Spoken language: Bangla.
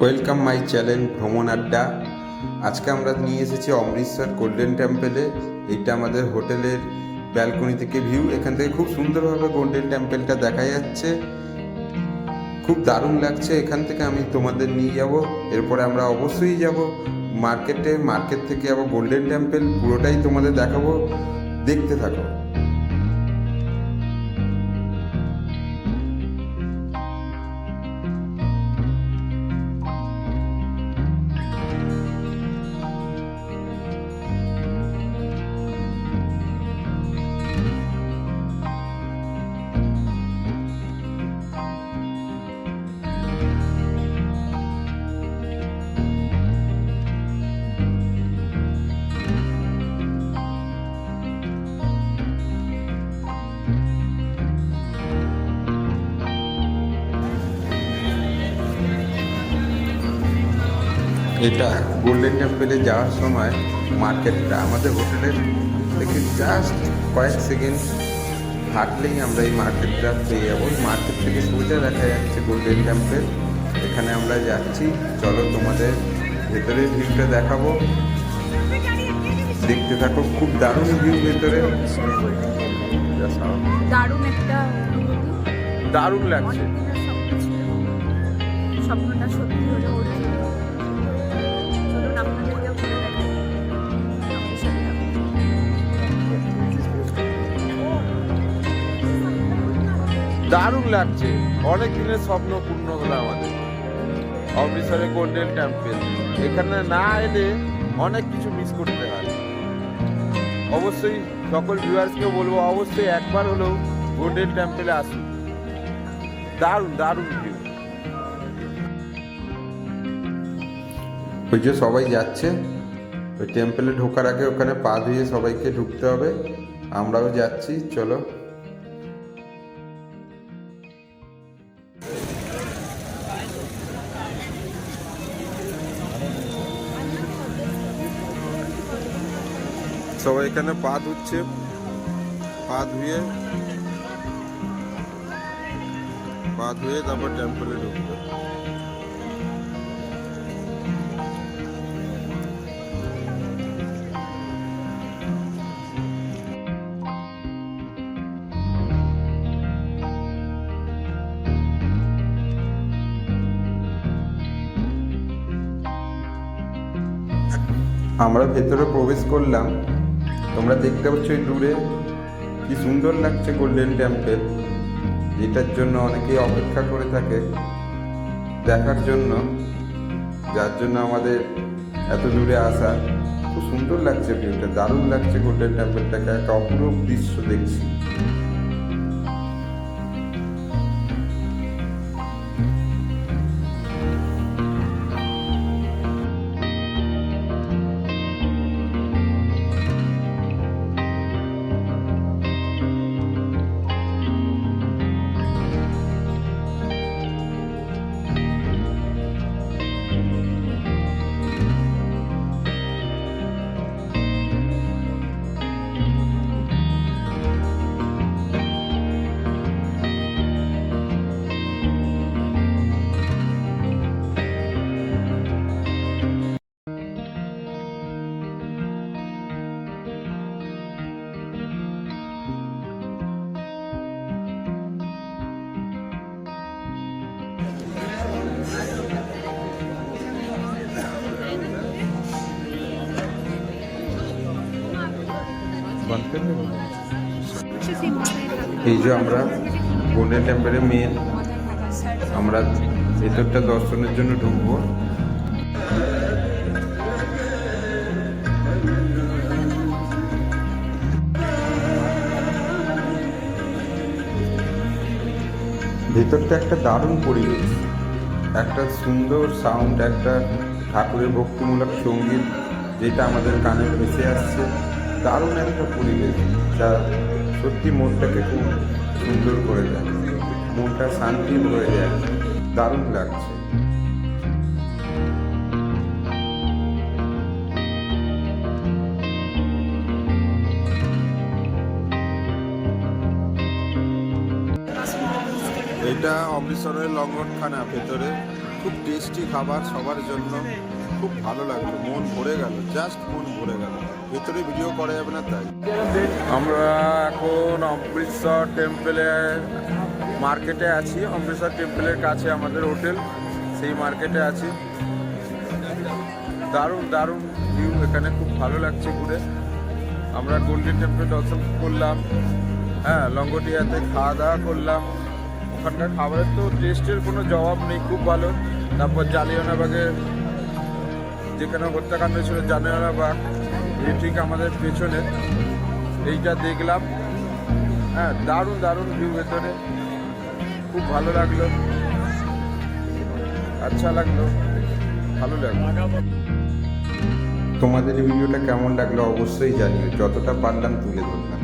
ওয়েলকাম মাই চ্যানেল ভ্রমণ আড্ডা। আজকে আমরা নিয়ে এসেছি অমৃতসর গোল্ডেন টেম্পেলে। এইটা আমাদের হোটেলের ব্যালকনি থেকে ভিউ। এখান থেকে খুব সুন্দরভাবে গোল্ডেন টেম্পেলটা দেখা যাচ্ছে, খুব দারুণ লাগছে। এখান থেকে আমি তোমাদের নিয়ে যাব। এরপরে আমরা অবশ্যই যাব মার্কেট থেকে যাবো গোল্ডেন টেম্পেল। পুরোটাই তোমাদের দেখাবো, দেখতে থাকো। এটা গোল্ডেন টেম্পেলে যাওয়ার সময় মার্কেটটা আমাদের হোটেলের থেকে জাস্ট কয়েক সেকেন্ড হাঁটলেই আমরা এই মার্কেটটা পেয়ে যাবো। মার্কেট থেকে সোজা দেখা যাচ্ছে গোল্ডেন টেম্পেল। এখানে আমরা যাচ্ছি, চলো তোমাদের ভেতরের ভিউটা দেখাবো, দেখতে থাকো। খুব দারুণ ভিউ ভেতরে, দারুণ লাগছে। স্বপ্নটা সত্যি হলো। চলুন আপনাদেরকে ঘুরে দেখাই। দারুণ লাগছে, অনেক দিনের স্বপ্ন পূর্ণ হলো আমাদের। অমৃতসরের গোল্ডেন টেম্পেল, এখানে না এলে অনেক কিছু মিস করতে হয়। অবশ্যই সকল ভিউয়ার্সকে বলবো, অবশ্যই একবার হলেও গোল্ডেন টেম্পেলে আসুন। দারুণ দারুণ ভিউ। ওই যে সবাই যাচ্ছে, ওই টেম্পেলে ঢোকার আগে ওখানে পা ধুয়ে সবাইকে ঢুকতে হবে। আমরাও যাচ্ছি, চলো। সবাই এখানে পা ধুচ্ছে, পা ধুয়ে তারপর টেম্পলে ঢুকবে। আমরা ভেতরে প্রবেশ করলাম। তোমরা দেখতে পাচ্ছ এই দূরে কি সুন্দর লাগছে গোল্ডেন টেম্পেল, যেটার জন্য অনেকেই অপেক্ষা করে থাকে দেখার জন্য, যার জন্য আমাদের এত দূরে আসা। খুব সুন্দর লাগছে ভিউটা, দারুণ লাগছে। গোল্ডেন টেম্পেলটাকে একটা অপরূপ দৃশ্য দেখছি। এই যে আমরা গোল্ডেন টেম্পেলে মেন আমরা ভেতরটা দর্শনের জন্য ঢুকবো। ভেতরটা একটা দারুণ পরিবেশ, একটা সুন্দর সাউন্ড, একটা ঠাকুরের ভক্তিমূলক সঙ্গীত যেটা আমাদের কানে ভেসে আসছে। দারুণ একটা পরিবেশ, যা সত্যি মনটাকে খুব সুন্দর করে দেয়, মনটা শান্তি হয়ে যায়। দারুণ লাগছে। এটা অমৃতসরের লঙ্গরখানা ভেতরে। খুব টেস্টি খাবার সবার জন্য, খুব ভালো লাগলো, মন ভরে গেল, জাস্ট মন ভরে গেল। ভেতরে ভিডিও করা যাবে না তাই। আমরা এখন অমৃতসর টেম্পলে মার্কেটে আছি। অমৃতসর টেম্পলের কাছে আমাদের হোটেল, সেই মার্কেটে আছি। দারুণ দারুণ ভিউ, এখানে খুব ভালো লাগছে ঘুরে। আমরা গোল্ডেন টেম্পল দর্শন করলাম, হ্যাঁ, লঙ্গটিয়াতে খাওয়া দাওয়া করলাম। ওখানকার খাবারের তো টেস্টের কোনো জবাব নেই, খুব ভালো। তারপর জালিয়ানওয়ালাবাগের যেখানে হত্যাকাণ্ড ছিল, জালিয়ানওয়ালাবাগ, এই ঠিক আমাদের পেছনে, এইটা দেখলাম। হ্যাঁ, দারুণ দারুণ ভিউ ভেতরে, খুব ভালো লাগলো, আচ্ছা লাগলো, ভালো লাগলো। তোমাদের এই ভিডিওটা কেমন লাগলো অবশ্যই জানিও, যতটা পারলাম তুলে ধরলাম।